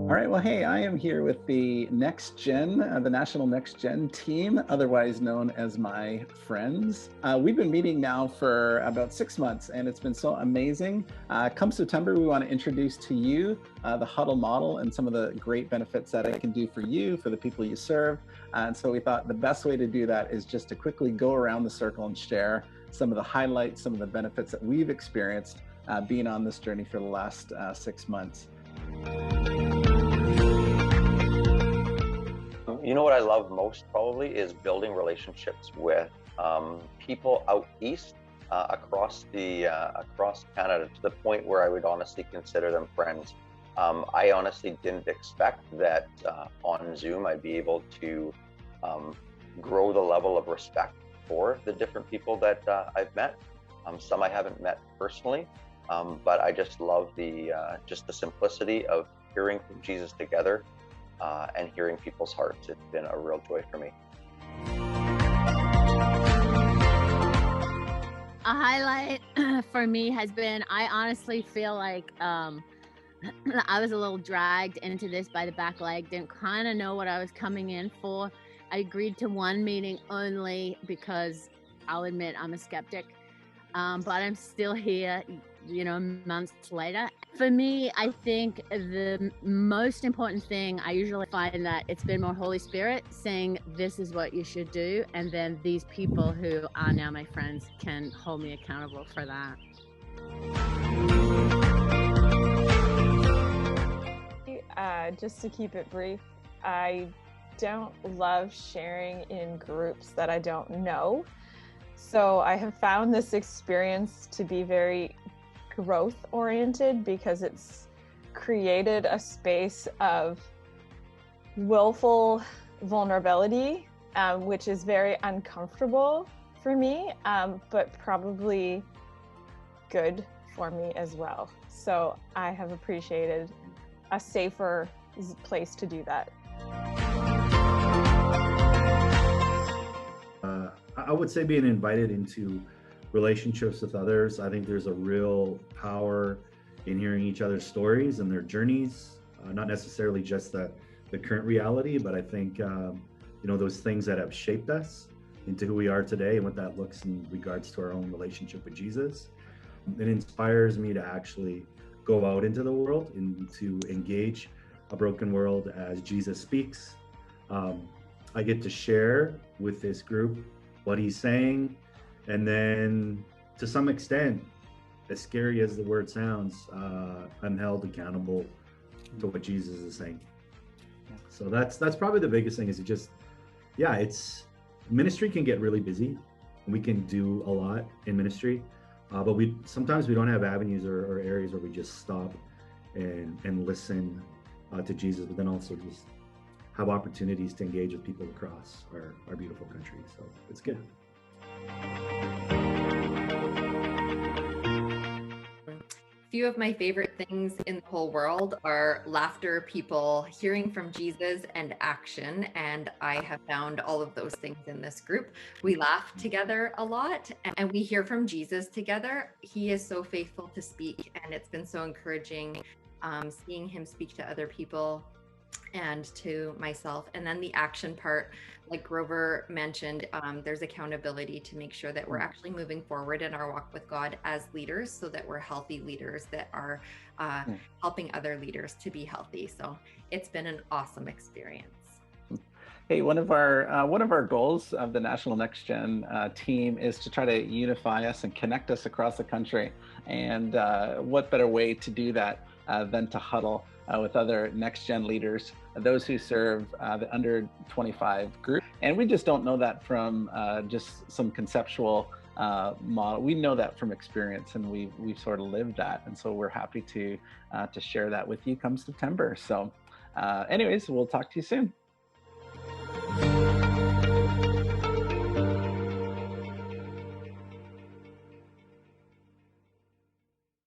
All right, well, hey, I am here with the Next Gen, the National Next Gen team, otherwise known as my friends. We've been meeting now for about 6 months, and it's been so amazing. Come September, we want to introduce to you the Huddle model and some of the great benefits that it can do for you, for the people you serve. And so we thought the best way to do that is just to quickly go around the circle and share some of the highlights, some of the benefits that we've experienced being on this journey for the last 6 months. You know what I love most probably is building relationships with people out east across Canada, to the point where I would honestly consider them friends. I honestly didn't expect that on Zoom I'd be able to grow the level of respect for the different people that I've met. Some I haven't met personally, but I just love the simplicity of hearing from Jesus together. And hearing people's hearts. It's been a real joy for me. A highlight for me has been, I honestly feel like I was a little dragged into this by the back leg, didn't kind of know what I was coming in for. I agreed to one meeting only because I'll admit I'm a skeptic, but I'm still here, months later. For me, I think the most important thing, I usually find that it's been more Holy Spirit saying, this is what you should do. And then these people who are now my friends can hold me accountable for that. Just to keep it brief, I don't love sharing in groups that I don't know. So I have found this experience to be very growth oriented because it's created a space of willful vulnerability, which is very uncomfortable for me, but probably good for me as well. So I have appreciated a safer place to do that. I would say being invited into relationships with others. I think there's a real power in hearing each other's stories and their journeys, not necessarily just the current reality, but I think those things that have shaped us into who we are today and what that looks in regards to our own relationship with Jesus. It inspires me to actually go out into the world and to engage a broken world as Jesus speaks. I get to share with this group what he's saying. And then, to some extent, as scary as the word sounds, I'm held accountable to what Jesus is saying. So that's probably the biggest thing. Is it's ministry can get really busy. We can do a lot in ministry, but sometimes we don't have avenues or areas where we just stop and listen to Jesus, but then also just have opportunities to engage with people across our beautiful country. So it's good. Few of my favorite things in the whole world are laughter, people hearing from Jesus, and action. And I have found all of those things in this group. We laugh together a lot and we hear from Jesus together. He is so faithful to speak, and it's been so encouraging seeing him speak to other people and to myself. And then the action part, like Grover mentioned, there's accountability to make sure that we're actually moving forward in our walk with God as leaders, so that we're healthy leaders that are helping other leaders to be healthy. So it's been an awesome experience. Hey, one of our goals of the National Next Gen team is to try to unify us and connect us across the country. And what better way to do that than to huddle with other Next Gen leaders, those who serve the under 25 group. And we just don't know that from just some conceptual model. We know that from experience, and we've sort of lived that. And so we're happy to share that with you come September. So anyways, we'll talk to you soon.